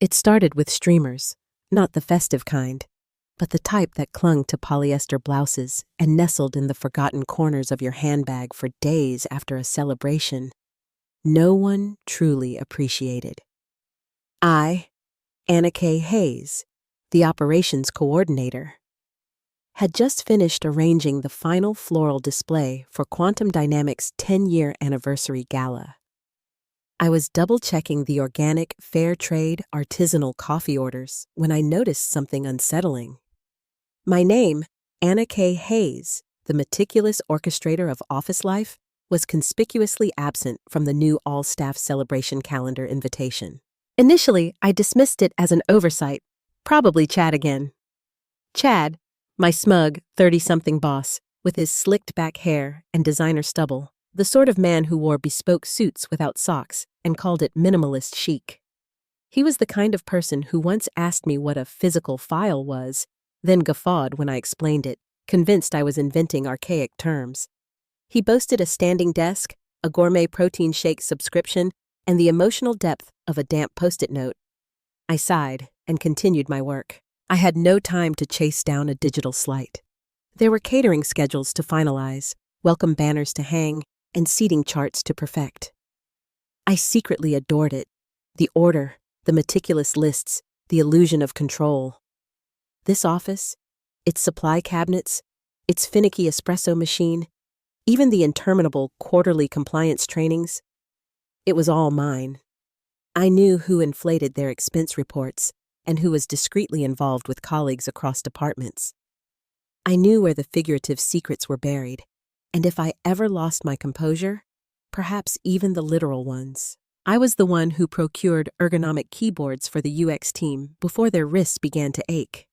It started with streamers, not the festive kind, but the type that clung to polyester blouses and nestled in the forgotten corners of your handbag for days after a celebration no one truly appreciated. I, Anna K. Hayes, the operations coordinator, had just finished arranging the final floral display for Quantum Dynamics' 10-year anniversary gala. I was double-checking the organic, fair trade, artisanal coffee orders when I noticed something unsettling. My name, Anna K. Hayes, the meticulous orchestrator of office life, was conspicuously absent from the new all-staff celebration calendar invitation. Initially, I dismissed it as an oversight, probably Chad again. Chad, my smug, 30-something boss, with his slicked-back hair and designer stubble, the sort of man who wore bespoke suits without socks and called it minimalist chic. He was the kind of person who once asked me what a physical file was, then guffawed when I explained it, convinced I was inventing archaic terms. He boasted a standing desk, a gourmet protein shake subscription, and the emotional depth of a damp Post-it note. I sighed and continued my work. I had no time to chase down a digital slight. There were catering schedules to finalize, welcome banners to hang, and seating charts to perfect. I secretly adored it. The order, the meticulous lists, the illusion of control. This office, its supply cabinets, its finicky espresso machine, even the interminable quarterly compliance trainings, it was all mine. I knew who inflated their expense reports and who was discreetly involved with colleagues across departments. I knew where the figurative secrets were buried, and if I ever lost my composure, perhaps even the literal ones. I was the one who procured ergonomic keyboards for the UX team before their wrists began to ache.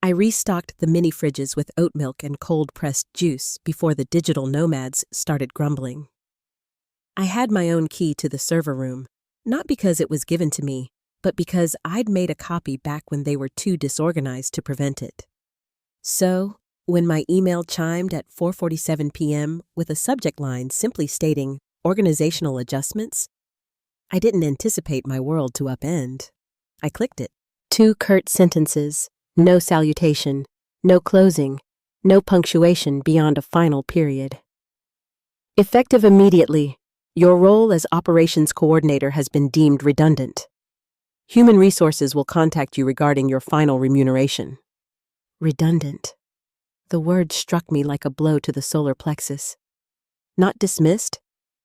I restocked the mini fridges with oat milk and cold-pressed juice before the digital nomads started grumbling. I had my own key to the server room, not because it was given to me, but because I'd made a copy back when they were too disorganized to prevent it. So, when my email chimed at 4:47 p.m. with a subject line simply stating organizational adjustments, I didn't anticipate my world to upend. I clicked it. 2 curt sentences, no salutation, no closing, no punctuation beyond a final period. Effective immediately, your role as operations coordinator has been deemed redundant. Human Resources will contact you regarding your final remuneration. Redundant. The word struck me like a blow to the solar plexus. Not dismissed,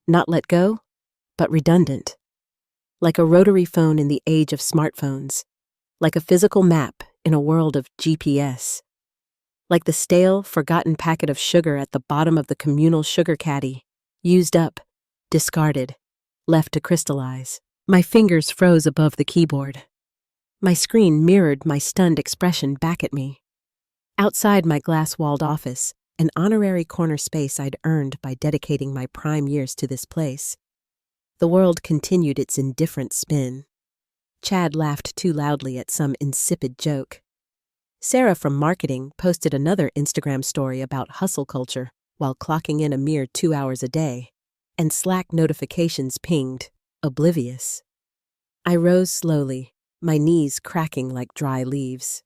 not let go, but redundant. Like a rotary phone in the age of smartphones. Like a physical map in a world of GPS. Like the stale, forgotten packet of sugar at the bottom of the communal sugar caddy. Used up, discarded, left to crystallize. My fingers froze above the keyboard. My screen mirrored my stunned expression back at me. Outside my glass-walled office, an honorary corner space I'd earned by dedicating my prime years to this place, the world continued its indifferent spin. Chad laughed too loudly at some insipid joke. Sarah from marketing posted another Instagram story about hustle culture while clocking in a mere 2 hours a day, and Slack notifications pinged, oblivious. I rose slowly, my knees cracking like dry leaves.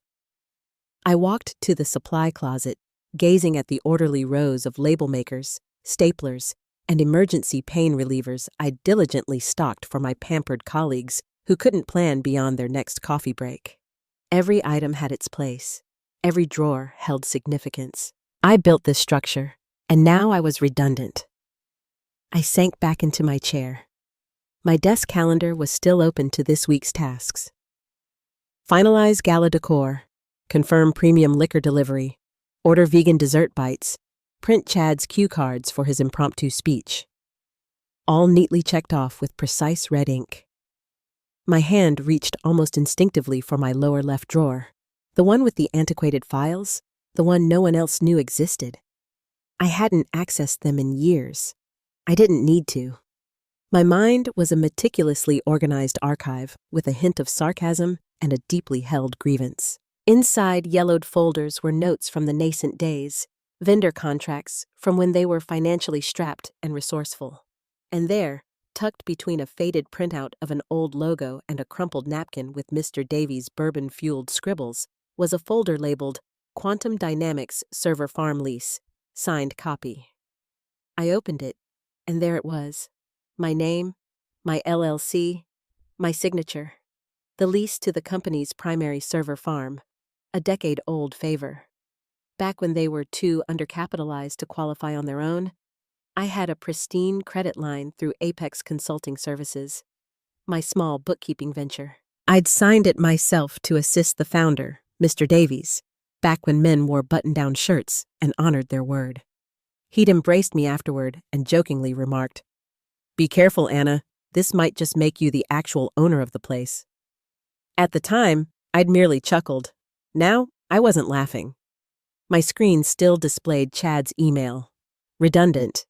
I walked to the supply closet, gazing at the orderly rows of label makers, staplers, and emergency pain relievers I'd diligently stocked for my pampered colleagues who couldn't plan beyond their next coffee break. Every item had its place. Every drawer held significance. I built this structure, and now I was redundant. I sank back into my chair. My desk calendar was still open to this week's tasks. Finalize gala decor, confirm premium liquor delivery, order vegan dessert bites, print Chad's cue cards for his impromptu speech. All neatly checked off with precise red ink. My hand reached almost instinctively for my lower left drawer, the one with the antiquated files, the one no one else knew existed. I hadn't accessed them in years. I didn't need to. My mind was a meticulously organized archive with a hint of sarcasm and a deeply held grievance. Inside yellowed folders were notes from the nascent days, vendor contracts from when they were financially strapped and resourceful. And there, Tucked between a faded printout of an old logo and a crumpled napkin with Mr. Davies' bourbon-fueled scribbles, was a folder labeled Quantum Dynamics Server Farm Lease, signed copy. I opened it, and there it was. My name, my LLC, my signature. The lease to the company's primary server farm, a decade-old favor. Back when they were too undercapitalized to qualify on their own, I had a pristine credit line through Apex Consulting Services, my small bookkeeping venture. I'd signed it myself to assist the founder, Mr. Davies, back when men wore button-down shirts and honored their word. He'd embraced me afterward and jokingly remarked, "Be careful, Anna, this might just make you the actual owner of the place." At the time, I'd merely chuckled. Now, I wasn't laughing. My screen still displayed Chad's email. Redundant.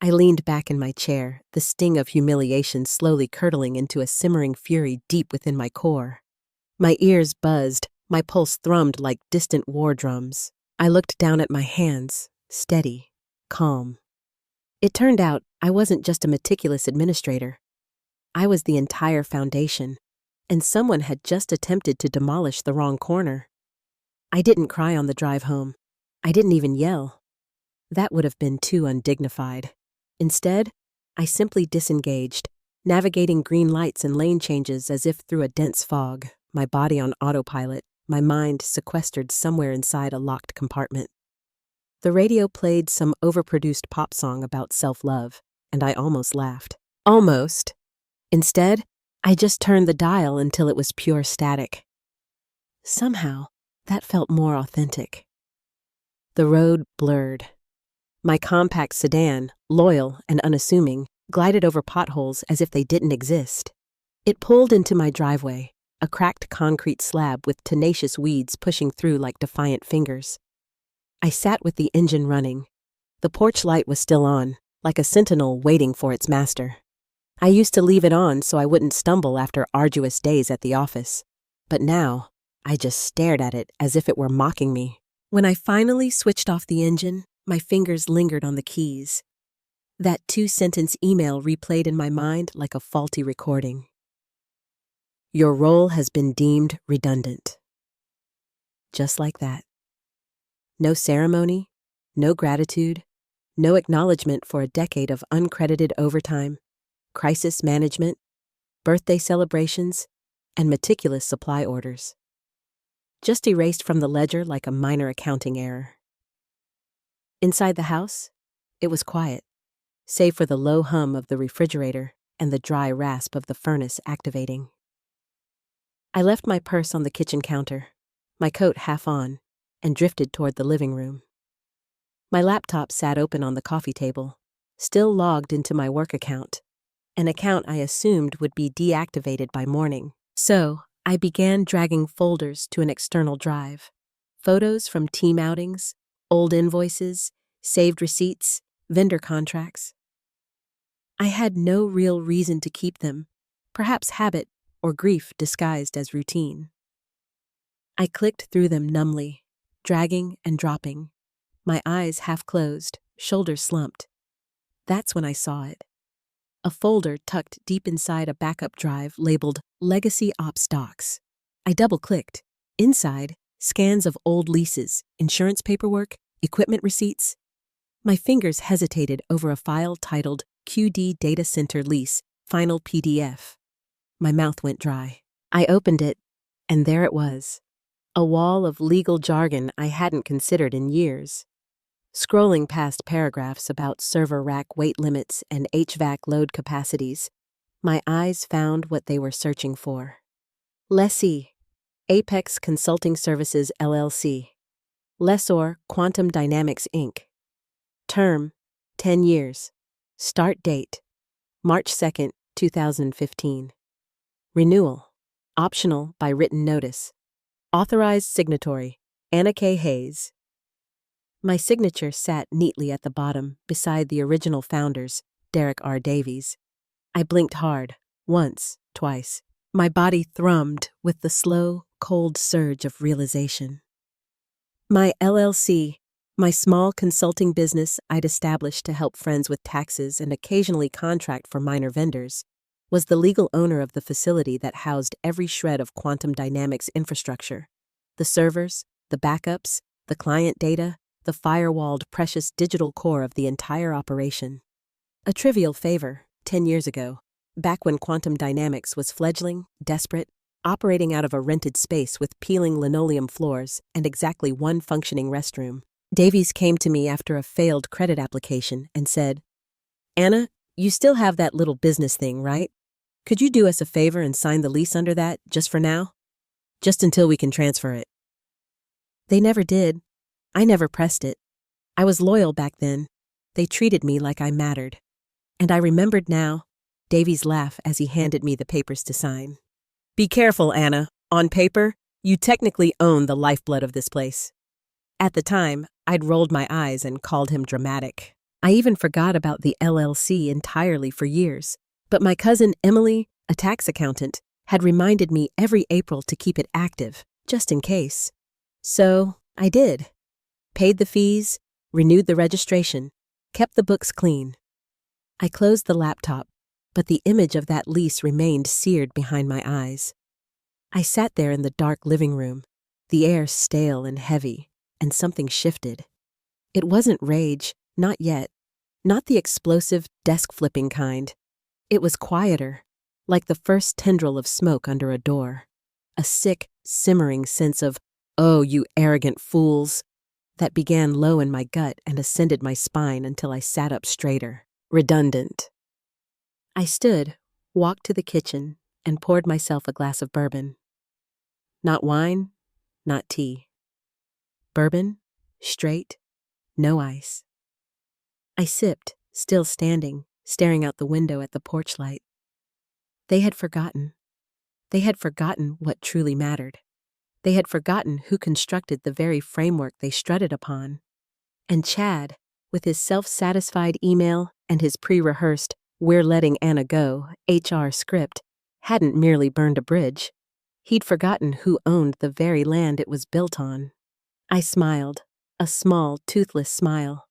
I leaned back in my chair, the sting of humiliation slowly curdling into a simmering fury deep within my core. My ears buzzed, my pulse thrummed like distant war drums. I looked down at my hands, steady, calm. It turned out I wasn't just a meticulous administrator. I was the entire foundation, and someone had just attempted to demolish the wrong corner. I didn't cry on the drive home. I didn't even yell. That would have been too undignified. Instead, I simply disengaged, navigating green lights and lane changes as if through a dense fog, my body on autopilot, my mind sequestered somewhere inside a locked compartment. The radio played some overproduced pop song about self-love, and I almost laughed. Almost. Instead, I just turned the dial until it was pure static. Somehow, that felt more authentic. The road blurred. My compact sedan, loyal and unassuming, glided over potholes as if they didn't exist. It pulled into my driveway, a cracked concrete slab with tenacious weeds pushing through like defiant fingers. I sat with the engine running. The porch light was still on, like a sentinel waiting for its master. I used to leave it on so I wouldn't stumble after arduous days at the office. But now, I just stared at it as if it were mocking me. When I finally switched off the engine, my fingers lingered on the keys. That 2-sentence email replayed in my mind like a faulty recording. Your role has been deemed redundant. Just like that. No ceremony, no gratitude, no acknowledgement for a decade of uncredited overtime, crisis management, birthday celebrations, and meticulous supply orders. Just erased from the ledger like a minor accounting error. Inside the house, it was quiet, save for the low hum of the refrigerator and the dry rasp of the furnace activating. I left my purse on the kitchen counter, my coat half on, and drifted toward the living room. My laptop sat open on the coffee table, still logged into my work account, an account I assumed would be deactivated by morning. So, I began dragging folders to an external drive. Photos from team outings, old invoices, saved receipts, vendor contracts. I had no real reason to keep them, perhaps habit or grief disguised as routine. I clicked through them numbly, dragging and dropping, my eyes half closed, shoulders slumped. That's when I saw it. A folder tucked deep inside a backup drive labeled Legacy Ops Docs. I double-clicked. Inside, scans of old leases, insurance paperwork, equipment receipts. My fingers hesitated over a file titled QD Data Center Lease, Final PDF. My mouth went dry. I opened it, and there it was. A wall of legal jargon I hadn't considered in years. Scrolling past paragraphs about server rack weight limits and HVAC load capacities, my eyes found what they were searching for. Lessee, Apex Consulting Services LLC. Lessor, Quantum Dynamics Inc. Term, 10 years. Start date, March 2nd, 2015. Renewal, optional by written notice. Authorized signatory, Anna K. Hayes. My signature sat neatly at the bottom, beside the original founders, Derek R. Davies. I blinked hard, once, twice. My body thrummed with the slow, cold surge of realization. My LLC, My small consulting business I'd established to help friends with taxes and occasionally contract for minor vendors was the legal owner of the facility that housed every shred of quantum dynamics infrastructure: the servers, the backups, the client data, the firewalled precious digital core of the entire operation. A trivial favor, 10 years ago, back when quantum dynamics was fledgling, desperate, operating out of a rented space with peeling linoleum floors and exactly one functioning restroom. Davies came to me after a failed credit application and said, "Anna, you still have that little business thing, right? Could you do us a favor and sign the lease under that, just for now? Just until we can transfer it." They never did. I never pressed it. I was loyal back then. They treated me like I mattered. And I remembered now Davies' laugh as he handed me the papers to sign. "Be careful, Anna. On paper, you technically own the lifeblood of this place." At the time, I'd rolled my eyes and called him dramatic. I even forgot about the LLC entirely for years, but my cousin Emily, a tax accountant, had reminded me every April to keep it active, just in case. So I did. Paid the fees, renewed the registration, kept the books clean. I closed the laptop, but the image of that lease remained seared behind my eyes. I sat there in the dark living room, the air stale and heavy, and something shifted. It wasn't rage, not yet, not the explosive, desk-flipping kind. It was quieter, like the first tendril of smoke under a door. A sick, simmering sense of, "Oh, you arrogant fools," that began low in my gut and ascended my spine until I sat up straighter. Redundant. I stood, walked to the kitchen, and poured myself a glass of bourbon. Not wine, not tea. Bourbon, straight, no ice. I sipped, still standing, staring out the window at the porch light. They had forgotten. They had forgotten what truly mattered. They had forgotten who constructed the very framework they strutted upon. And Chad, with his self-satisfied email and his pre-rehearsed "we're letting Anna go" HR script, hadn't merely burned a bridge. He'd forgotten who owned the very land it was built on. I smiled, a small, toothless smile.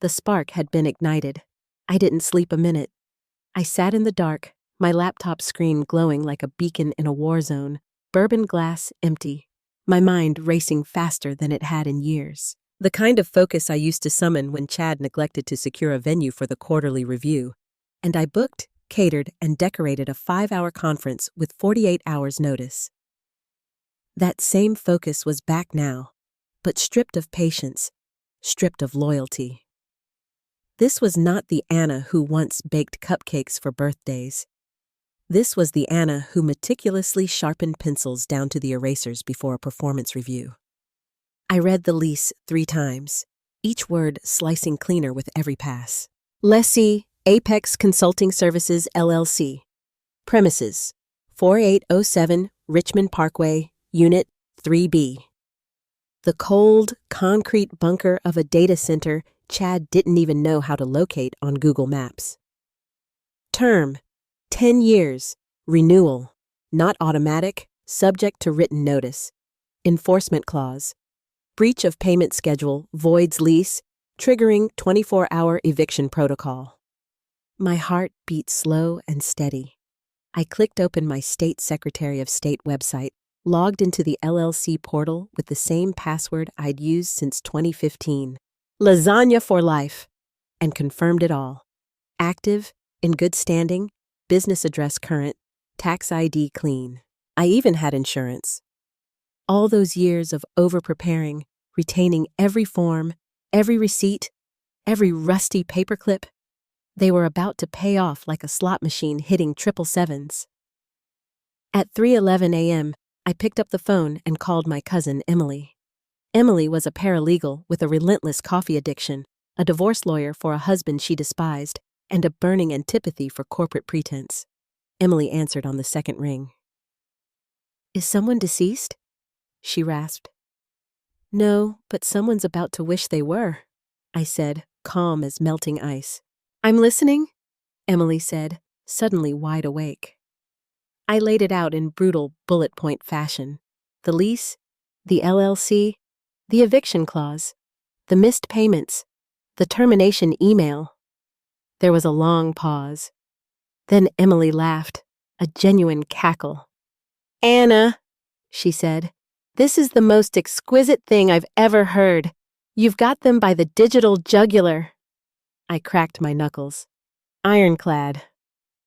The spark had been ignited. I didn't sleep a minute. I sat in the dark, my laptop screen glowing like a beacon in a war zone, bourbon glass empty, my mind racing faster than it had in years. The kind of focus I used to summon when Chad neglected to secure a venue for the quarterly review. And I booked, catered, and decorated a 5-hour conference with 48 hours' notice. That same focus was back now, but stripped of patience, stripped of loyalty. This was not the Anna who once baked cupcakes for birthdays. This was the Anna who meticulously sharpened pencils down to the erasers before a performance review. I read the lease 3 times, each word slicing cleaner with every pass. Lessee, Apex Consulting Services, LLC. Premises, 4807 Richmond Parkway, Unit 3B. The cold, concrete bunker of a data center Chad didn't even know how to locate on Google Maps. Term, 10 years. Renewal, not automatic, subject to written notice. Enforcement clause. Breach of payment schedule voids lease, triggering 24-hour eviction protocol. My heart beat slow and steady. I clicked open my State Secretary of State website, logged into the LLC portal with the same password I'd used since 2015. Lasagna for life, and confirmed it all. Active, in good standing, business address current, tax ID clean. I even had insurance. All those years of over-preparing, retaining every form, every receipt, every rusty paperclip, they were about to pay off like a slot machine hitting 777s. At 3:11 a.m., I picked up the phone and called my cousin Emily. Emily was a paralegal with a relentless coffee addiction, a divorce lawyer for a husband she despised, and a burning antipathy for corporate pretense. Emily answered on the second ring. "Is someone deceased?" she rasped. "No, but someone's about to wish they were," I said, calm as melting ice. "I'm listening," Emily said, suddenly wide awake. I laid it out in brutal bullet point fashion. The lease, the LLC, the eviction clause. the missed payments, the termination email. There was a long pause. Then Emily laughed, a genuine cackle. "Anna," she said, "this is the most exquisite thing I've ever heard. You've got them by the digital jugular." I cracked my knuckles. Ironclad.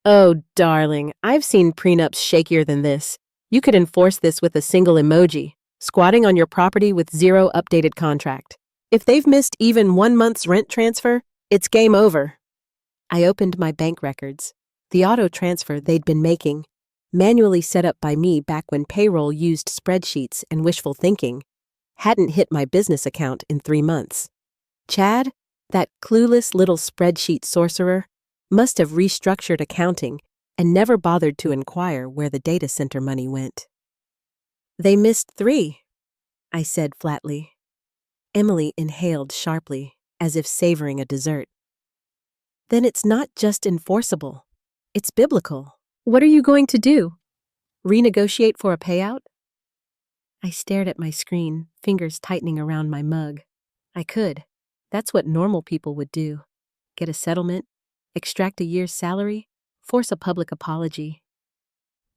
"Oh, darling, I've seen prenups shakier than this. You could enforce this with a single emoji, squatting on your property with zero updated contract. If they've missed even 1 month's rent transfer, it's game over." I opened my bank records. The auto transfer they'd been making, manually set up by me back when payroll used spreadsheets and wishful thinking, hadn't hit my business account in 3 months. Chad, that clueless little spreadsheet sorcerer, must have restructured accounting and never bothered to inquire where the data center money went. "They missed 3, I said flatly. Emily inhaled sharply, as if savoring a dessert. "Then it's not just enforceable. It's biblical. What are you going to do? Renegotiate for a payout?" I stared at my screen, fingers tightening around my mug. I could. That's what normal people would do. Get a settlement, extract a year's salary, force a public apology.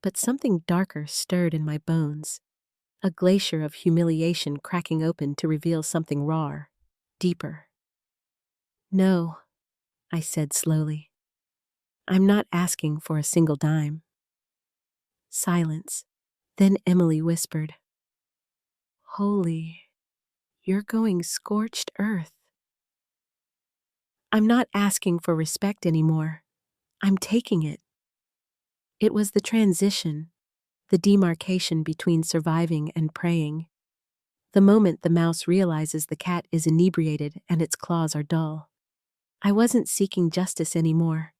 But something darker stirred in my bones, a glacier of humiliation cracking open to reveal something rawer, deeper. "No," I said slowly. "I'm not asking for a single dime." Silence. Then Emily whispered, "Holy, you're going scorched earth." "I'm not asking for respect anymore. I'm taking it." It was the transition, the demarcation between surviving and praying. The moment the mouse realizes the cat is inebriated and its claws are dull. I wasn't seeking justice anymore.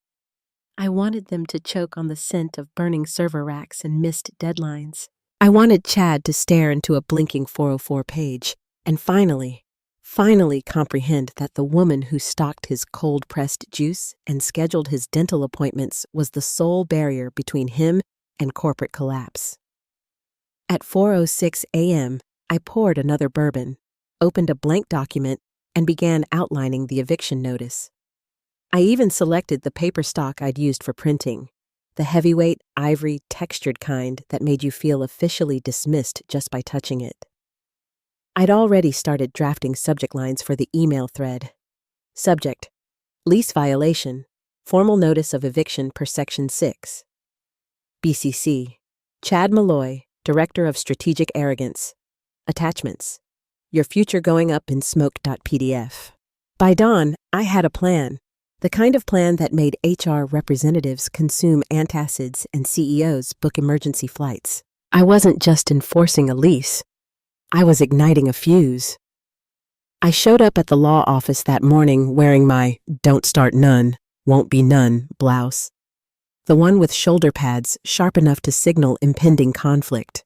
I wanted them to choke on the scent of burning server racks and missed deadlines. I wanted Chad to stare into a blinking 404 page and finally comprehend that the woman who stocked his cold-pressed juice and scheduled his dental appointments was the sole barrier between him and corporate collapse. At 4:06 a.m., I poured another bourbon, opened a blank document, and began outlining the eviction notice. I even selected the paper stock I'd used for printing, the heavyweight, ivory, textured kind that made you feel officially dismissed just by touching it. I'd already started drafting subject lines for the email thread. Subject: lease violation, formal notice of eviction per Section 6. BCC: Chad Malloy, Director of Strategic Arrogance. Attachments: your future going up in smoke.pdf. By dawn, I had a plan, the kind of plan that made HR representatives consume antacids and CEOs book emergency flights. I wasn't just enforcing a lease. I was igniting a fuse. I showed up at the law office that morning wearing my "don't start none, won't be none" blouse, the one with shoulder pads sharp enough to signal impending conflict.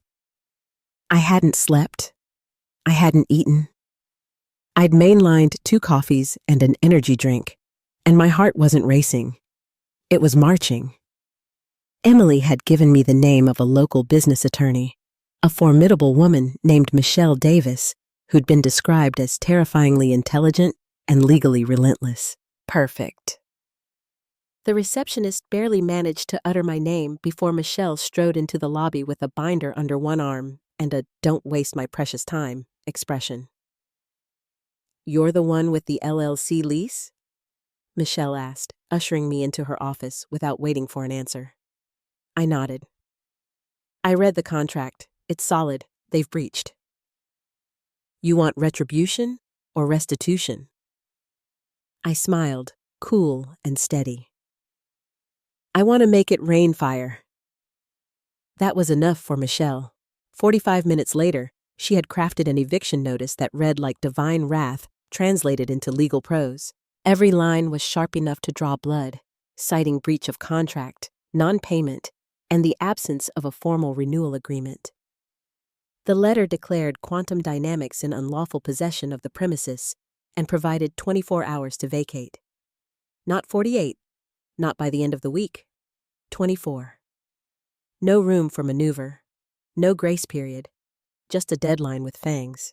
I hadn't slept. I hadn't eaten. I'd mainlined 2 coffees and an energy drink, and my heart wasn't racing. It was marching. Emily had given me the name of a local business attorney, a formidable woman named Michelle Davis, who'd been described as terrifyingly intelligent and legally relentless. Perfect. The receptionist barely managed to utter my name before Michelle strode into the lobby with a binder under one arm and a "don't waste my precious time" expression. "You're the one with the LLC lease?" Michelle asked, ushering me into her office without waiting for an answer. I nodded. "I read the contract. It's solid. They've breached." "You want retribution or restitution?" I smiled, cool and steady. "I want to make it rain fire." That was enough for Michelle. 45 minutes later, she had crafted an eviction notice that read like divine wrath translated into legal prose. Every line was sharp enough to draw blood, citing breach of contract, non-payment, and the absence of a formal renewal agreement. The letter declared Quantum Dynamics in unlawful possession of the premises and provided 24 hours to vacate. Not 48, not by the end of the week. 24. No room for maneuver, no grace period, just a deadline with fangs.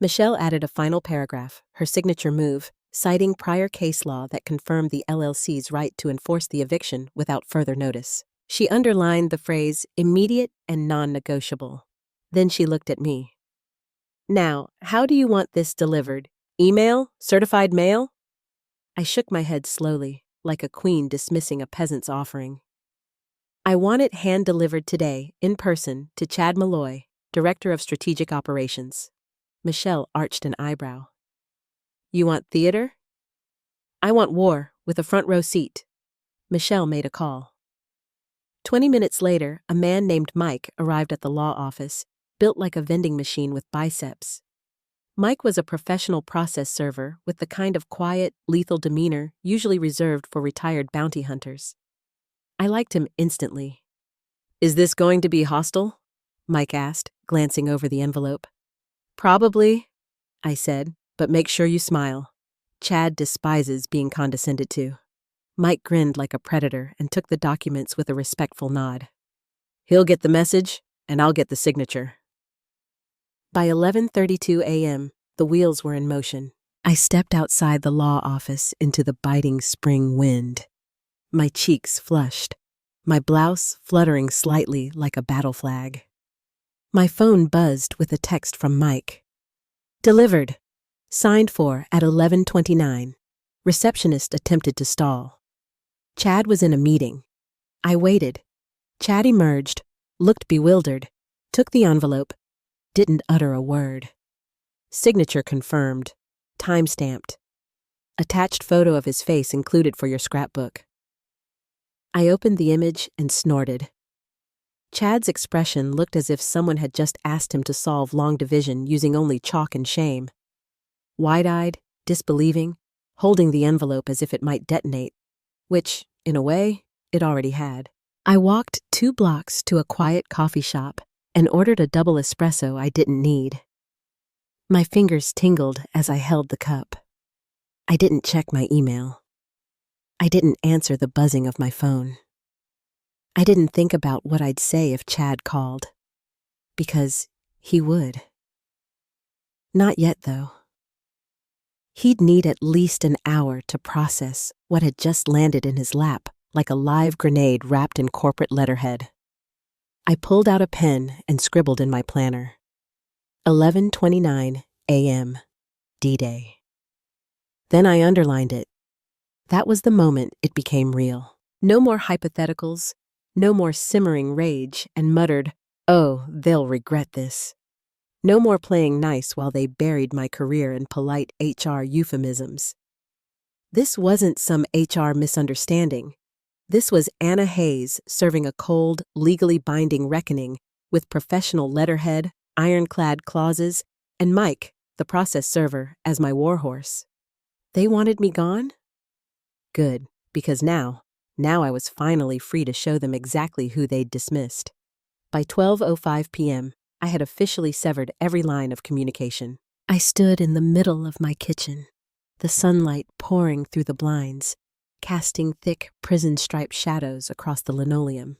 Michelle added a final paragraph, her signature move, citing prior case law that confirmed the LLC's right to enforce the eviction without further notice. She underlined the phrase immediate and non-negotiable. Then she looked at me. Now, how do you want this delivered? Email? Certified mail? I shook my head slowly, like a queen dismissing a peasant's offering. I want it hand-delivered today, in person, to Chad Malloy, Director of Strategic Operations. Michelle arched an eyebrow. You want theater? I want war, with a front row seat. Michelle made a call. 20 minutes later, a man named Mike arrived at the law office, built like a vending machine with biceps. Mike was a professional process server with the kind of quiet, lethal demeanor usually reserved for retired bounty hunters. I liked him instantly. Is this going to be hostile? Mike asked, glancing over the envelope. Probably, I said, but make sure you smile. Chad despises being condescended to. Mike grinned like a predator and took the documents with a respectful nod. He'll get the message, and I'll get the signature. By 11:32 a.m., the wheels were in motion. I stepped outside the law office into the biting spring wind. My cheeks flushed, my blouse fluttering slightly like a battle flag. My phone buzzed with a text from Mike. Delivered. Signed for at 11:29. Receptionist attempted to stall. Chad was in a meeting. I waited. Chad emerged, looked bewildered, took the envelope, didn't utter a word. Signature confirmed. Time-stamped. Attached photo of his face included for your scrapbook. I opened the image and snorted. Chad's expression looked as if someone had just asked him to solve long division using only chalk and shame. Wide-eyed, disbelieving, holding the envelope as if it might detonate, which, in a way, it already had. I walked 2 blocks to a quiet coffee shop and ordered a double espresso I didn't need. My fingers tingled as I held the cup. I didn't check my email. I didn't answer the buzzing of my phone. I didn't think about what I'd say if Chad called. Because he would. Not yet, though. He'd need at least an hour to process what had just landed in his lap like a live grenade wrapped in corporate letterhead. I pulled out a pen and scribbled in my planner. 11:29 a.m. D-Day. Then I underlined it. That was the moment it became real. No more hypotheticals, no more simmering rage and muttered, "Oh, they'll regret this." No more playing nice while they buried my career in polite HR euphemisms. This wasn't some HR misunderstanding. This was Anna Hayes serving a cold, legally binding reckoning with professional letterhead, ironclad clauses, and Mike, the process server, as my warhorse. They wanted me gone? Good, because now I was finally free to show them exactly who they'd dismissed. By 12:05 p.m., I had officially severed every line of communication. I stood in the middle of my kitchen, the sunlight pouring through the blinds, casting thick prison-striped shadows across the linoleum.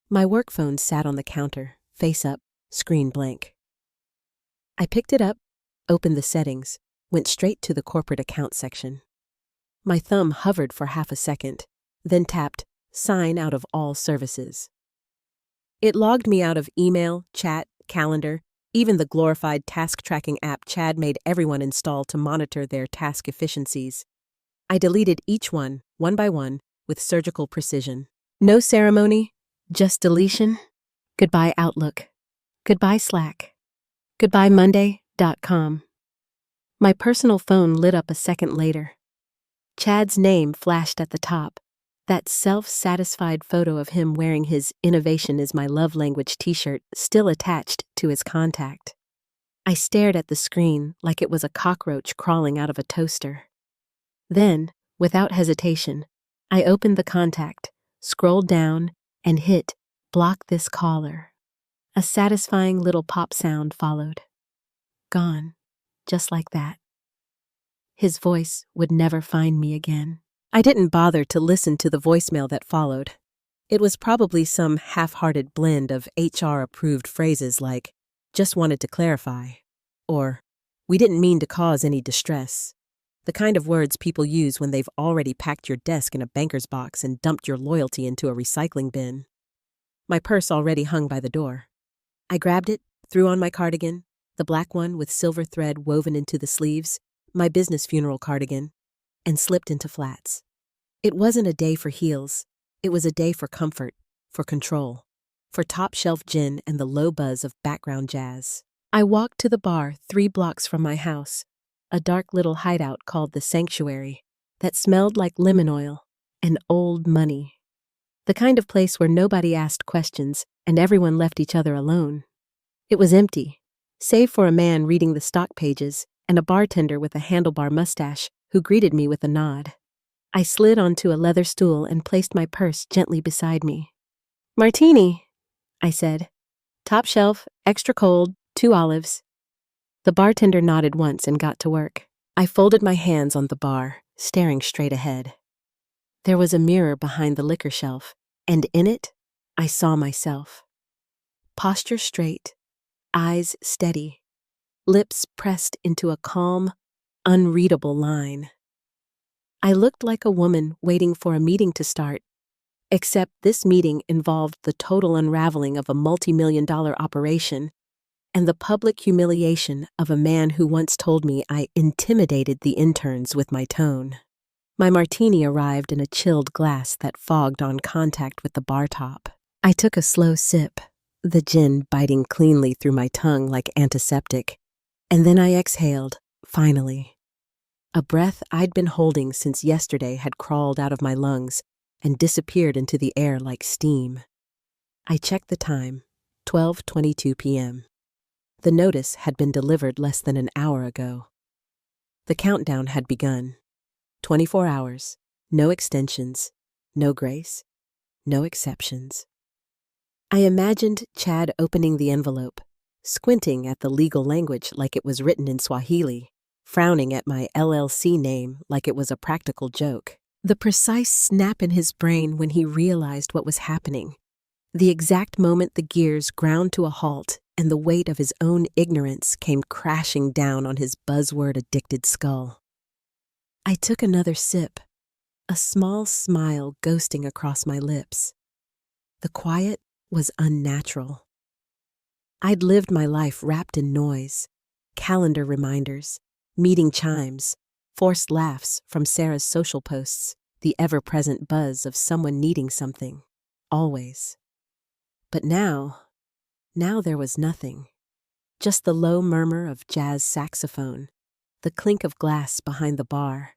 My work phone sat on the counter, face up, screen blank. I picked it up, opened the settings, went straight to the corporate account section. My thumb hovered for half a second, then tapped Sign out of all services. It logged me out of email, chat, calendar, even the glorified task tracking app Chad made everyone install to monitor their task efficiencies. I deleted each one by one, with surgical precision. No ceremony, just deletion. Goodbye Outlook. Goodbye Slack. Goodbye Monday.com. My personal phone lit up a second later. Chad's name flashed at the top, that self-satisfied photo of him wearing his "Innovation is my love language" t-shirt still attached to his contact. I stared at the screen like it was a cockroach crawling out of a toaster. Then, without hesitation, I opened the contact, scrolled down, and hit Block this caller. A satisfying little pop sound followed. Gone, just like that. His voice would never find me again. I didn't bother to listen to the voicemail that followed. It was probably some half-hearted blend of HR-approved phrases like, "Just wanted to clarify," or We didn't mean to cause any distress. The kind of words people use when they've already packed your desk in a banker's box and dumped your loyalty into a recycling bin. My purse already hung by the door. I grabbed it, threw on my cardigan, the black one with silver thread woven into the sleeves, my business funeral cardigan, and slipped into flats. It wasn't a day for heels. It was a day for comfort, for control, for top-shelf gin and the low buzz of background jazz. I walked to the bar 3 blocks from my house, a dark little hideout called the Sanctuary that smelled like lemon oil and old money. The kind of place where nobody asked questions and everyone left each other alone. It was empty, save for a man reading the stock pages and a bartender with a handlebar mustache who greeted me with a nod. I slid onto a leather stool and placed my purse gently beside me. "Martini," I said. "Top shelf, extra cold, 2 olives." The bartender nodded once and got to work. I folded my hands on the bar, staring straight ahead. There was a mirror behind the liquor shelf, and in it, I saw myself. Posture straight, eyes steady, lips pressed into a calm, unreadable line. I looked like a woman waiting for a meeting to start, except this meeting involved the total unraveling of a multi-million-dollar operation and the public humiliation of a man who once told me I intimidated the interns with my tone. My martini arrived in a chilled glass that fogged on contact with the bar top. I took a slow sip, the gin biting cleanly through my tongue like antiseptic, and then I exhaled, finally. A breath I'd been holding since yesterday had crawled out of my lungs and disappeared into the air like steam. I checked the time, 12:22 p.m. The notice had been delivered less than an hour ago. The countdown had begun. 24 hours, no extensions, no grace, no exceptions. I imagined Chad opening the envelope, squinting at the legal language like it was written in Swahili, frowning at my LLC name like it was a practical joke. The precise snap in his brain when he realized what was happening. The exact moment the gears ground to a halt and the weight of his own ignorance came crashing down on his buzzword-addicted skull. I took another sip, a small smile ghosting across my lips. The quiet was unnatural. I'd lived my life wrapped in noise, calendar reminders, meeting chimes, forced laughs from Sarah's social posts, the ever-present buzz of someone needing something, always. But now there was nothing. Just the low murmur of jazz saxophone, the clink of glass behind the bar,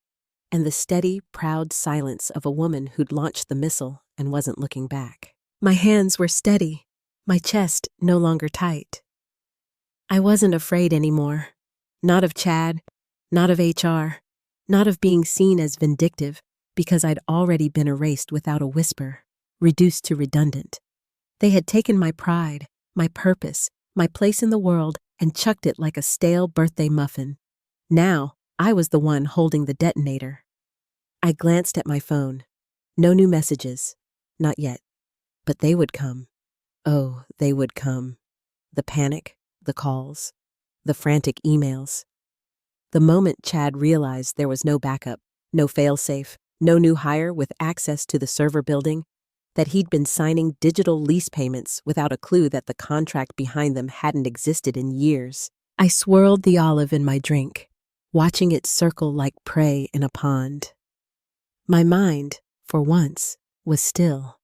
and the steady, proud silence of a woman who'd launched the missile and wasn't looking back. My hands were steady, my chest no longer tight. I wasn't afraid anymore. Not of Chad, not of HR, not of being seen as vindictive because I'd already been erased without a whisper, reduced to redundant. They had taken my pride, my purpose, my place in the world, and chucked it like a stale birthday muffin. Now, I was the one holding the detonator. I glanced at my phone. No new messages. Not yet. But they would come. Oh, they would come. The panic, the calls, the frantic emails. The moment Chad realized there was no backup, no fail-safe, no new hire with access to the server building, that he'd been signing digital lease payments without a clue that the contract behind them hadn't existed in years. I swirled the olive in my drink, watching it circle like prey in a pond. My mind, for once, was still.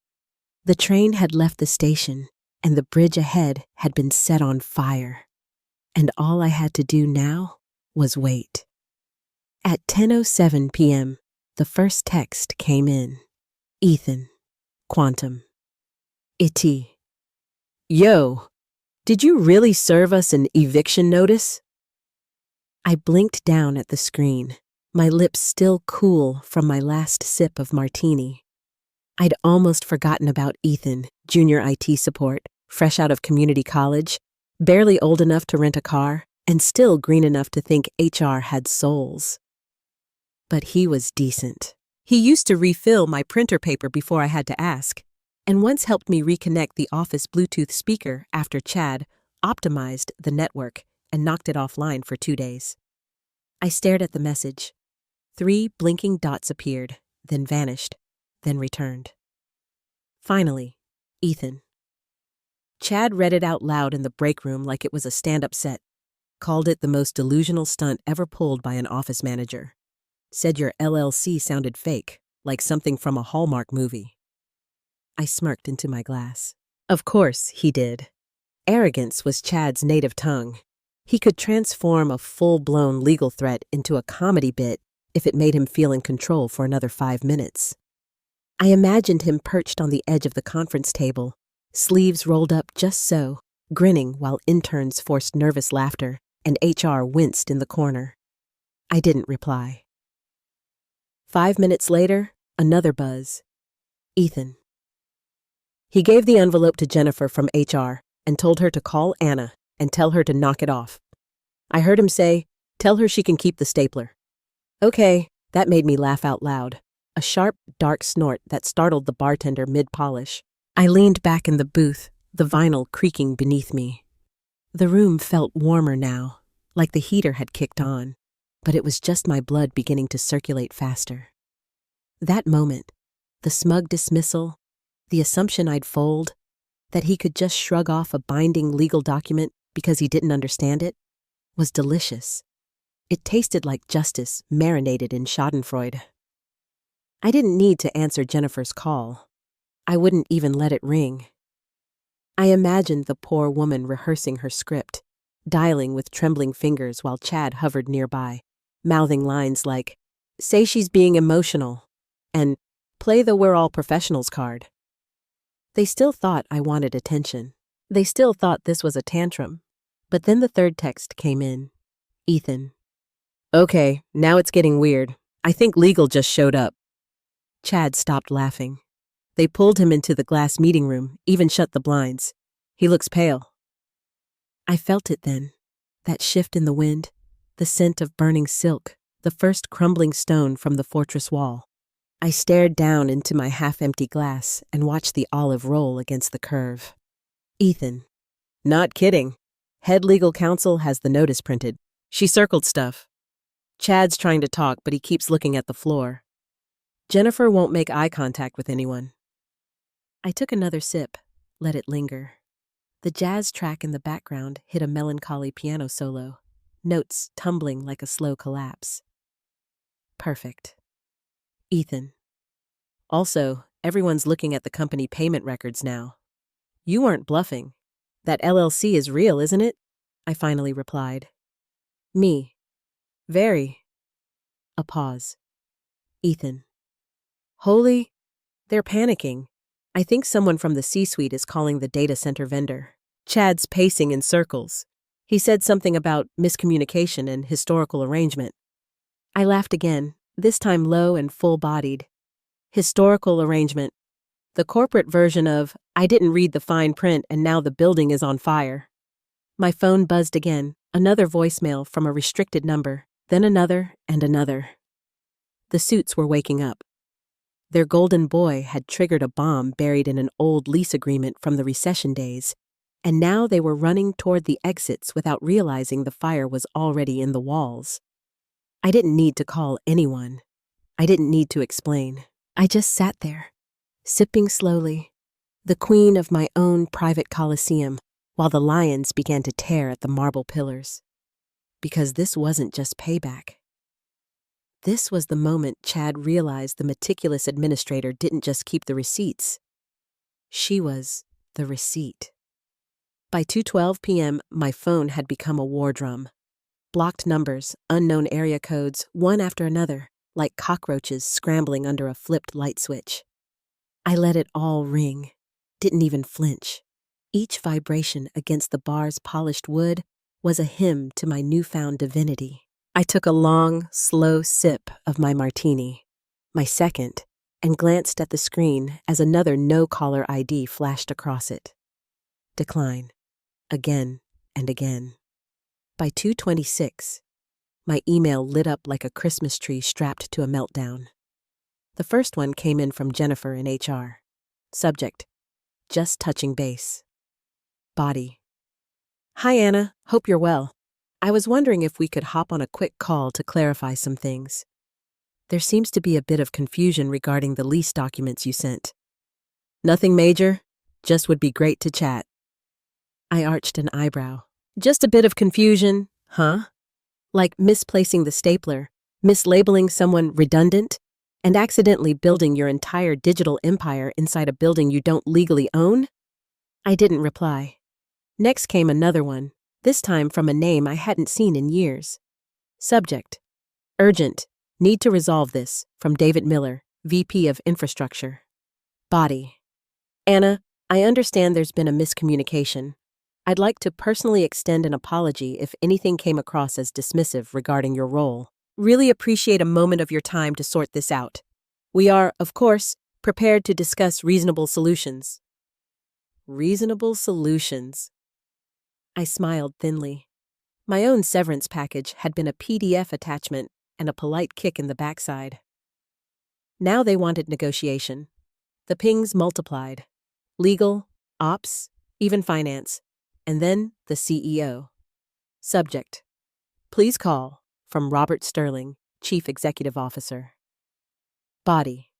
The train had left the station, and the bridge ahead had been set on fire. And all I had to do now was wait. At 10:07 p.m., the first text came in. Ethan. Quantum. Itty. Yo, did you really serve us an eviction notice? I blinked down at the screen, my lips still cool from my last sip of martini. I'd almost forgotten about Ethan, junior IT support, fresh out of community college, barely old enough to rent a car, and still green enough to think HR had souls. But he was decent. He used to refill my printer paper before I had to ask, and once helped me reconnect the office Bluetooth speaker after Chad optimized the network and knocked it offline for 2 days. I stared at the message. 3 blinking dots appeared, then vanished, then returned. Finally, Ethan. Chad read it out loud in the break room like it was a stand-up set. Called it the most delusional stunt ever pulled by an office manager. Said your LLC sounded fake, like something from a Hallmark movie. I smirked into my glass. Of course, he did. Arrogance was Chad's native tongue. He could transform a full-blown legal threat into a comedy bit if it made him feel in control for another 5 minutes. I imagined him perched on the edge of the conference table, sleeves rolled up just so, grinning while interns forced nervous laughter and HR winced in the corner. I didn't reply. 5 minutes later, another buzz. Ethan. He gave the envelope to Jennifer from HR and told her to call Anna and tell her to knock it off. I heard him say, "Tell her she can keep the stapler." Okay, that made me laugh out loud. A sharp, dark snort that startled the bartender mid-polish. I leaned back in the booth, the vinyl creaking beneath me. The room felt warmer now, like the heater had kicked on, but it was just my blood beginning to circulate faster. That moment, the smug dismissal, the assumption I'd fold, that he could just shrug off a binding legal document because he didn't understand it, was delicious. It tasted like justice marinated in schadenfreude. I didn't need to answer Jennifer's call. I wouldn't even let it ring. I imagined the poor woman rehearsing her script, dialing with trembling fingers while Chad hovered nearby, mouthing lines like, "Say she's being emotional," and "Play the we're all professionals card." They still thought I wanted attention. They still thought this was a tantrum. But then the third text came in. Ethan. Okay, now it's getting weird. I think legal just showed up. Chad stopped laughing. They pulled him into the glass meeting room, even shut the blinds. He looks pale. I felt it then, that shift in the wind, the scent of burning silk, the first crumbling stone from the fortress wall. I stared down into my half-empty glass and watched the olive roll against the curve. Ethan. Not kidding. Head legal counsel has the notice printed. She circled stuff. Chad's trying to talk, but he keeps looking at the floor. Jennifer won't make eye contact with anyone. I took another sip, let it linger. The jazz track in the background hit a melancholy piano solo, notes tumbling like a slow collapse. Perfect. Ethan. Also, everyone's looking at the company payment records now. You weren't bluffing. That LLC is real, isn't it? I finally replied. Me. Very. A pause. Ethan. Holy, they're panicking. I think someone from the C-suite is calling the data center vendor. Chad's pacing in circles. He said something about miscommunication and historical arrangement. I laughed again, this time low and full-bodied. Historical arrangement. The corporate version of, I didn't read the fine print and now the building is on fire. My phone buzzed again, another voicemail from a restricted number, then another and another. The suits were waking up. Their golden boy had triggered a bomb buried in an old lease agreement from the recession days, and now they were running toward the exits without realizing the fire was already in the walls. I didn't need to call anyone. I didn't need to explain. I just sat there, sipping slowly, the queen of my own private coliseum, while the lions began to tear at the marble pillars. Because this wasn't just payback. This was the moment Chad realized the meticulous administrator didn't just keep the receipts. She was the receipt. By 2:12 p.m., my phone had become a war drum. Blocked numbers, unknown area codes, one after another, like cockroaches scrambling under a flipped light switch. I let it all ring, didn't even flinch. Each vibration against the bar's polished wood was a hymn to my newfound divinity. I took a long, slow sip of my martini, my second, and glanced at the screen as another no-caller ID flashed across it. Decline. Again and again. By 2:26, my email lit up like a Christmas tree strapped to a meltdown. The first one came in from Jennifer in HR. Subject: just touching base. Body: Hi Anna, hope you're well. I was wondering if we could hop on a quick call to clarify some things. There seems to be a bit of confusion regarding the lease documents you sent. Nothing major, just would be great to chat. I arched an eyebrow. Just a bit of confusion, huh? Like misplacing the stapler, mislabeling someone redundant, and accidentally building your entire digital empire inside a building you don't legally own? I didn't reply. Next came another one, this time from a name I hadn't seen in years. Subject: urgent, need to resolve this, from David Miller, VP of Infrastructure. Body: Anna, I understand there's been a miscommunication. I'd like to personally extend an apology if anything came across as dismissive regarding your role. Really appreciate a moment of your time to sort this out. We are, of course, prepared to discuss reasonable solutions. Reasonable solutions. I smiled thinly. My own severance package had been a PDF attachment and a polite kick in the backside. Now they wanted negotiation. The pings multiplied. Legal, ops, even finance, and then the CEO. Subject: please call, from Robert Sterling, Chief Executive Officer. Body: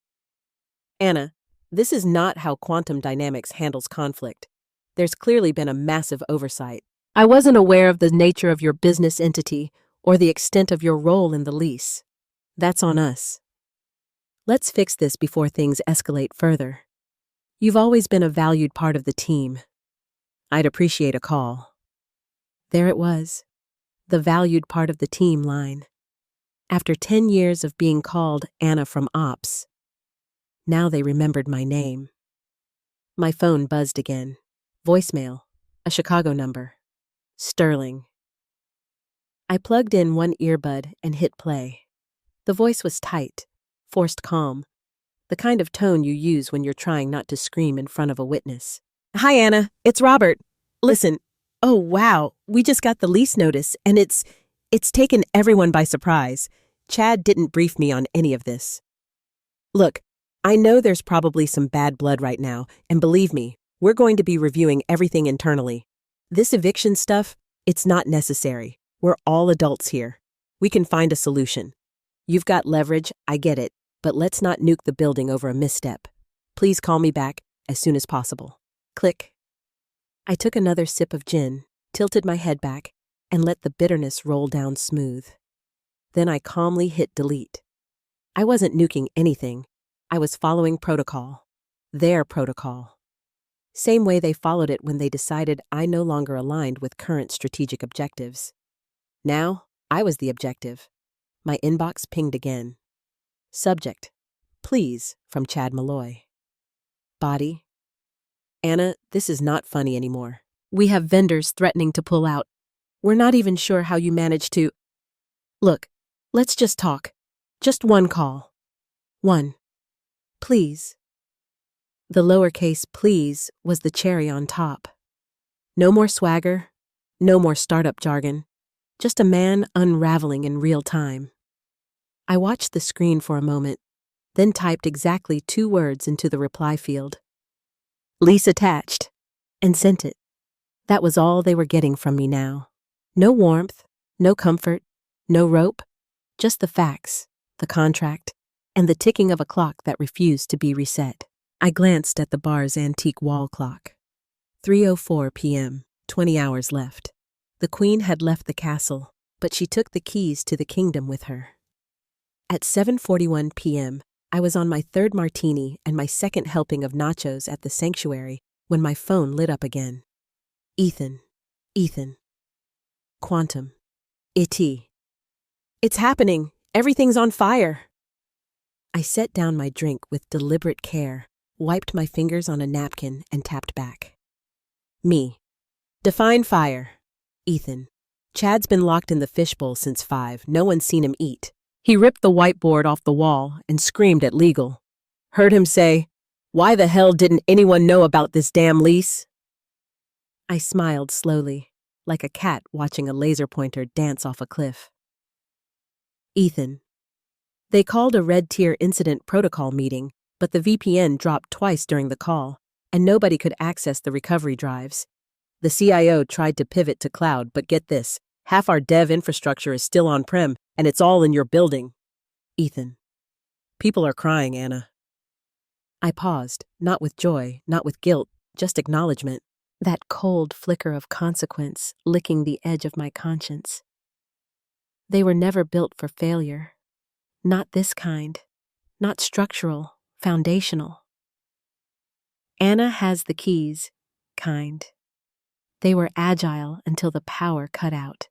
Anna, this is not how quantum dynamics handles conflict. There's clearly been a massive oversight. I wasn't aware of the nature of your business entity or the extent of your role in the lease. That's on us. Let's fix this before things escalate further. You've always been a valued part of the team. I'd appreciate a call. There it was, the valued part of the team line. After 10 years of being called Anna from Ops, now they remembered my name. My phone buzzed again. Voicemail, a Chicago number. Sterling. I plugged in one earbud and hit play. The voice was tight, forced calm, the kind of tone you use when you're trying not to scream in front of a witness. Hi, Anna. It's Robert. Listen. Oh, wow. We just got the lease notice, and it's taken everyone by surprise. Chad didn't brief me on any of this. Look, I know there's probably some bad blood right now, and believe me, we're going to be reviewing everything internally. This eviction stuff, it's not necessary. We're all adults here. We can find a solution. You've got leverage, I get it, but let's not nuke the building over a misstep. Please call me back as soon as possible. Click. I took another sip of gin, tilted my head back, and let the bitterness roll down smooth. Then I calmly hit delete. I wasn't nuking anything. I was following protocol. Their protocol. Same way they followed it when they decided I no longer aligned with current strategic objectives. Now, I was the objective. My inbox pinged again. Subject: please, from Chad Malloy. Body: Anna, this is not funny anymore. We have vendors threatening to pull out. We're not even sure how you managed to... Look, let's just talk. Just one call. One. Please. The lowercase please was the cherry on top. No more swagger, no more startup jargon, just a man unraveling in real time. I watched the screen for a moment, then typed exactly 2 words into the reply field. Lease attached, and sent it. That was all they were getting from me now. No warmth, no comfort, no rope, just the facts, the contract, and the ticking of a clock that refused to be reset. I glanced at the bar's antique wall clock. 3:04 p.m., 20 hours left. The queen had left the castle, but she took the keys to the kingdom with her. At 7:41 p.m., I was on my 3rd martini and my 2nd helping of nachos at the sanctuary when my phone lit up again. Ethan. Quantum. It's happening. Everything's on fire. I set down my drink with deliberate care, wiped my fingers on a napkin, and tapped back. Me. Define fire. Ethan. Chad's been locked in the fishbowl since 5. No one's seen him eat. He ripped the whiteboard off the wall and screamed at legal. Heard him say, "Why the hell didn't anyone know about this damn lease?" I smiled slowly, like a cat watching a laser pointer dance off a cliff. Ethan. They called a red tier incident protocol meeting, but the VPN dropped twice during the call, and nobody could access the recovery drives. The CIO tried to pivot to cloud, but get this, Half our dev infrastructure is still on-prem, and it's all in your building. Ethan. People are crying, Anna. I paused, not with joy, not with guilt, just acknowledgement. That cold flicker of consequence licking the edge of my conscience. They were never built for failure. Not this kind. Not structural, foundational. Anna has the keys, kind. They were agile until the power cut out.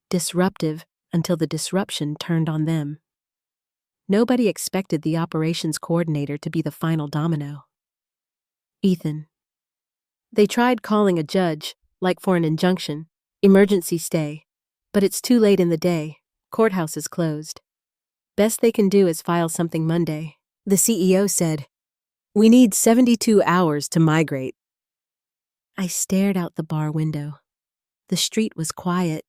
Disruptive until the disruption turned on them. Nobody expected the operations coordinator to be the final domino. Ethan. They tried calling a judge, like for an injunction, emergency stay, but it's too late in the day, courthouse is closed. Best they can do is file something Monday. The CEO said, "We need 72 hours to migrate." I stared out the bar window. The street was quiet,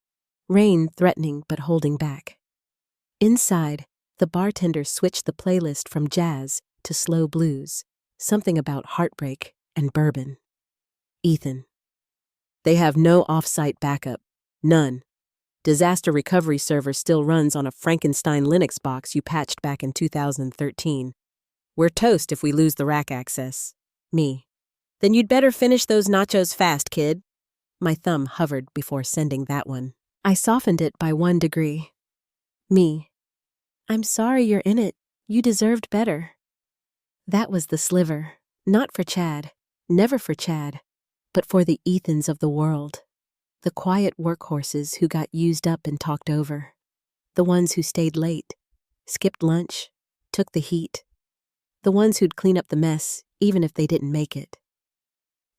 rain threatening but holding back. Inside, the bartender switched the playlist from jazz to slow blues, something about heartbreak and bourbon. Ethan. They have no off-site backup. None. Disaster recovery server still runs on a Frankenstein Linux box you patched back in 2013. We're toast if we lose the rack access. Me. Then you'd better finish those nachos fast, kid. My thumb hovered before sending that one. I softened it by 1 degree. Me. I'm sorry you're in it. You deserved better. That was the sliver. Not for Chad. Never for Chad. But for the Ethans of the world. The quiet workhorses who got used up and talked over. The ones who stayed late, skipped lunch, took the heat. The ones who'd clean up the mess, even if they didn't make it.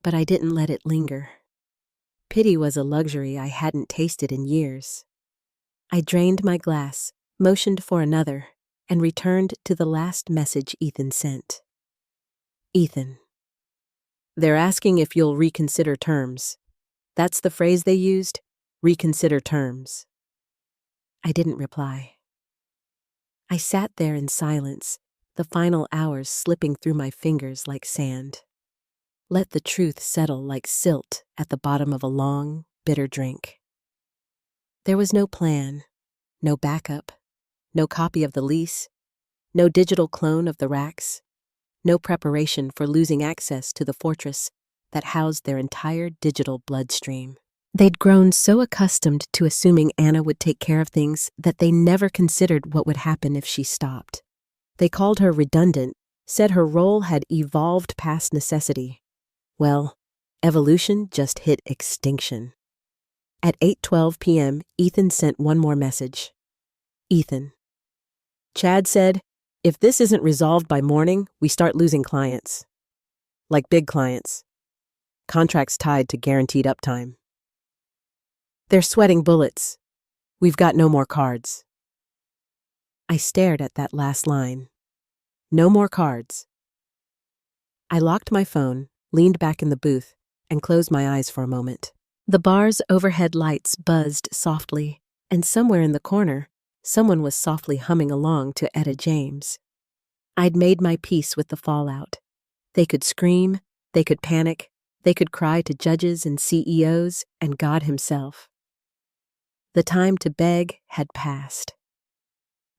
But I didn't let it linger. Pity was a luxury I hadn't tasted in years. I drained my glass, motioned for another, and returned to the last message Ethan sent. Ethan. They're asking if you'll reconsider terms. That's the phrase they used, reconsider terms. I didn't reply. I sat there in silence, the final hours slipping through my fingers like sand. Let the truth settle like silt at the bottom of a long, bitter drink. There was no plan, no backup, no copy of the lease, no digital clone of the racks, no preparation for losing access to the fortress that housed their entire digital bloodstream. They'd grown so accustomed to assuming Anna would take care of things that they never considered what would happen if she stopped. They called her redundant, said her role had evolved past necessity. Well, evolution just hit extinction. At 8:12 p.m., Ethan sent one more message. Ethan. Chad said, if this isn't resolved by morning, we start losing clients. Like big clients. Contracts tied to guaranteed uptime. They're sweating bullets. We've got no more cards. I stared at that last line. No more cards. I locked my phone, leaned back in the booth, and closed my eyes for a moment. The bar's overhead lights buzzed softly, and somewhere in the corner, someone was softly humming along to Etta James. I'd made my peace with the fallout. They could scream, they could panic, they could cry to judges and CEOs and God himself. The time to beg had passed.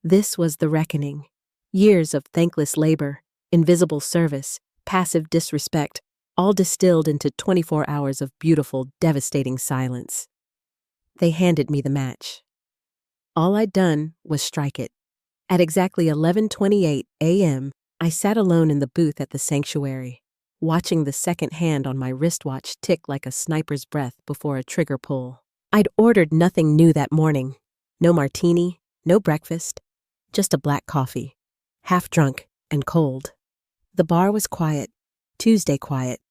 This was the reckoning. Years of thankless labor, invisible service, passive disrespect, all distilled into 24 hours of beautiful, devastating silence. They handed me the match. All I'd done was strike it. At exactly 11:28 a.m., I sat alone in the booth at the sanctuary, watching the second hand on my wristwatch tick like a sniper's breath before a trigger pull. I'd ordered nothing new that morning. No martini, no breakfast, just a black coffee, half drunk and cold. The bar was quiet, Tuesday quiet.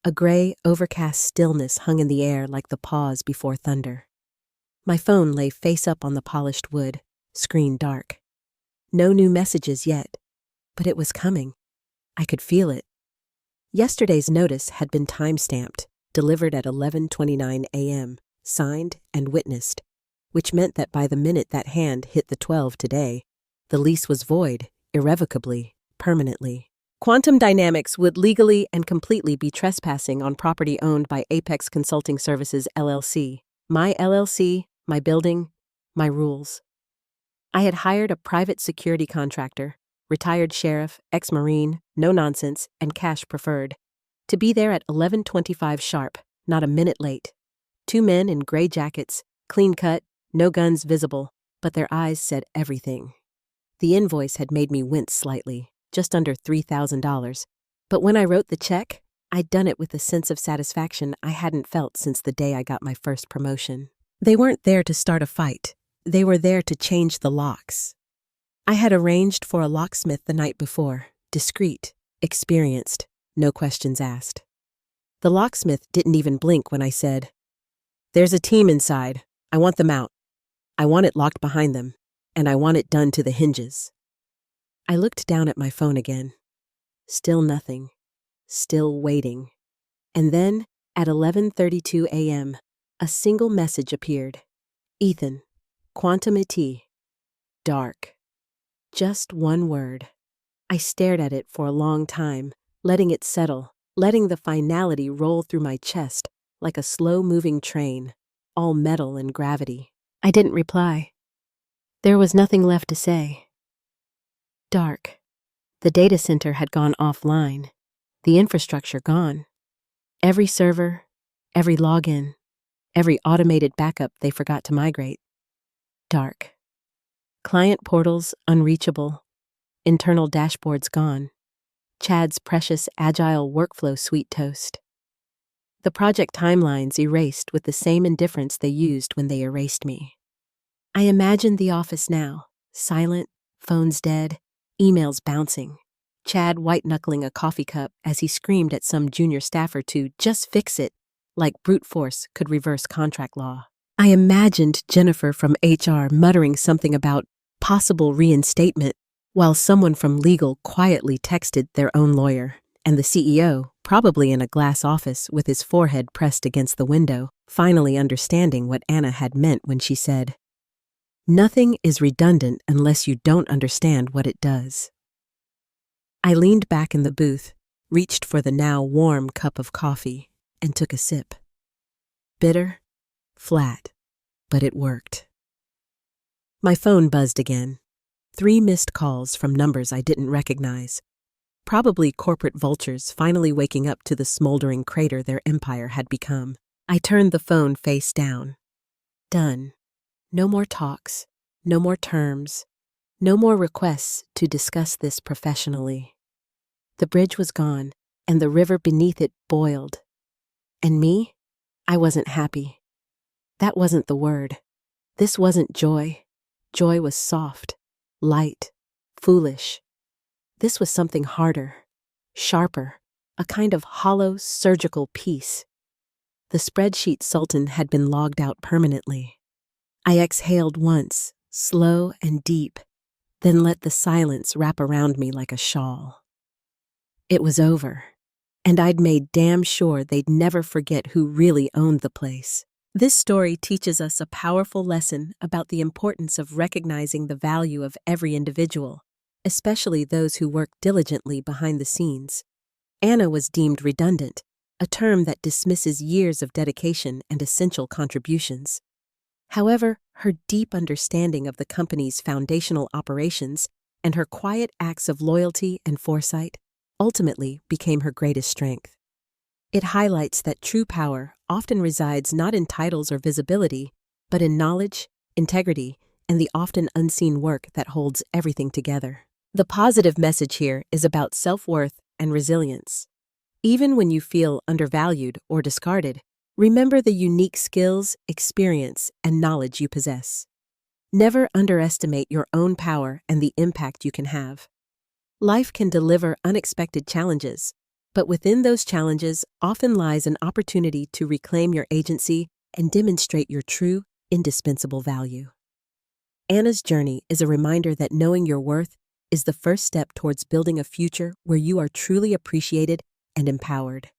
A gray, overcast stillness hung in the air like the pause before thunder. My phone lay face up on the polished wood, screen dark. No new messages yet, but it was coming. I could feel it. Yesterday's notice had been time-stamped, delivered at 11:29 a.m., signed and witnessed, which meant that by the minute that hand hit the 12 today, the lease was void, irrevocably, permanently. Quantum Dynamics would legally and completely be trespassing on property owned by Apex Consulting Services, LLC, my LLC, my building, my rules. I had hired a private security contractor, retired sheriff, ex-Marine, no nonsense, and cash preferred, to be there at 11:25 sharp, not a minute late. 2 men in gray jackets, clean cut, no guns visible, but their eyes said everything. The invoice had made me wince slightly, just under $3,000, but when I wrote the check, I'd done it with a sense of satisfaction I hadn't felt since the day I got my first promotion. They weren't there to start a fight. They were there to change the locks. I had arranged for a locksmith the night before, discreet, experienced, no questions asked. The locksmith didn't even blink when I said, "There's a team inside. I want them out. I want it locked behind them, and I want it done to the hinges." I looked down at my phone again. Still nothing. Still waiting. And then, at 11:32 a.m., a single message appeared. "Ethan, quantum et. Dark." Just one word. I stared at it for a long time, letting it settle, letting the finality roll through my chest like a slow-moving train, all metal and gravity. I didn't reply. There was nothing left to say. Dark. The data center had gone offline. The infrastructure gone. Every server, every login, every automated backup they forgot to migrate. Dark. Client portals unreachable. Internal dashboards gone. Chad's precious agile workflow sweet toast. The project timelines erased with the same indifference they used when they erased me. I imagined the office now, silent, phones dead, emails bouncing. Chad white-knuckling a coffee cup as he screamed at some junior staffer to just fix it, like brute force could reverse contract law. I imagined Jennifer from HR muttering something about possible reinstatement, while someone from legal quietly texted their own lawyer, and the CEO, probably in a glass office with his forehead pressed against the window, finally understanding what Anna had meant when she said, "Nothing is redundant unless you don't understand what it does." I leaned back in the booth, reached for the now warm cup of coffee, and took a sip. Bitter, flat, but it worked. My phone buzzed again. 3 missed calls from numbers I didn't recognize. Probably corporate vultures finally waking up to the smoldering crater their empire had become. I turned the phone face down. Done. No more talks, no more terms, no more requests to discuss this professionally. The bridge was gone, and the river beneath it boiled. And me? I wasn't happy. That wasn't the word. This wasn't joy. Joy was soft, light, foolish. This was something harder, sharper, a kind of hollow, surgical peace. The spreadsheet sultan had been logged out permanently. I exhaled once, slow and deep, then let the silence wrap around me like a shawl. It was over, and I'd made damn sure they'd never forget who really owned the place. This story teaches us a powerful lesson about the importance of recognizing the value of every individual, especially those who work diligently behind the scenes. Anna was deemed redundant, a term that dismisses years of dedication and essential contributions. However, her deep understanding of the company's foundational operations and her quiet acts of loyalty and foresight ultimately became her greatest strength. It highlights that true power often resides not in titles or visibility, but in knowledge, integrity, and the often unseen work that holds everything together. The positive message here is about self-worth and resilience. Even when you feel undervalued or discarded, remember the unique skills, experience, and knowledge you possess. Never underestimate your own power and the impact you can have. Life can deliver unexpected challenges, but within those challenges often lies an opportunity to reclaim your agency and demonstrate your true, indispensable value. Anna's journey is a reminder that knowing your worth is the first step towards building a future where you are truly appreciated and empowered.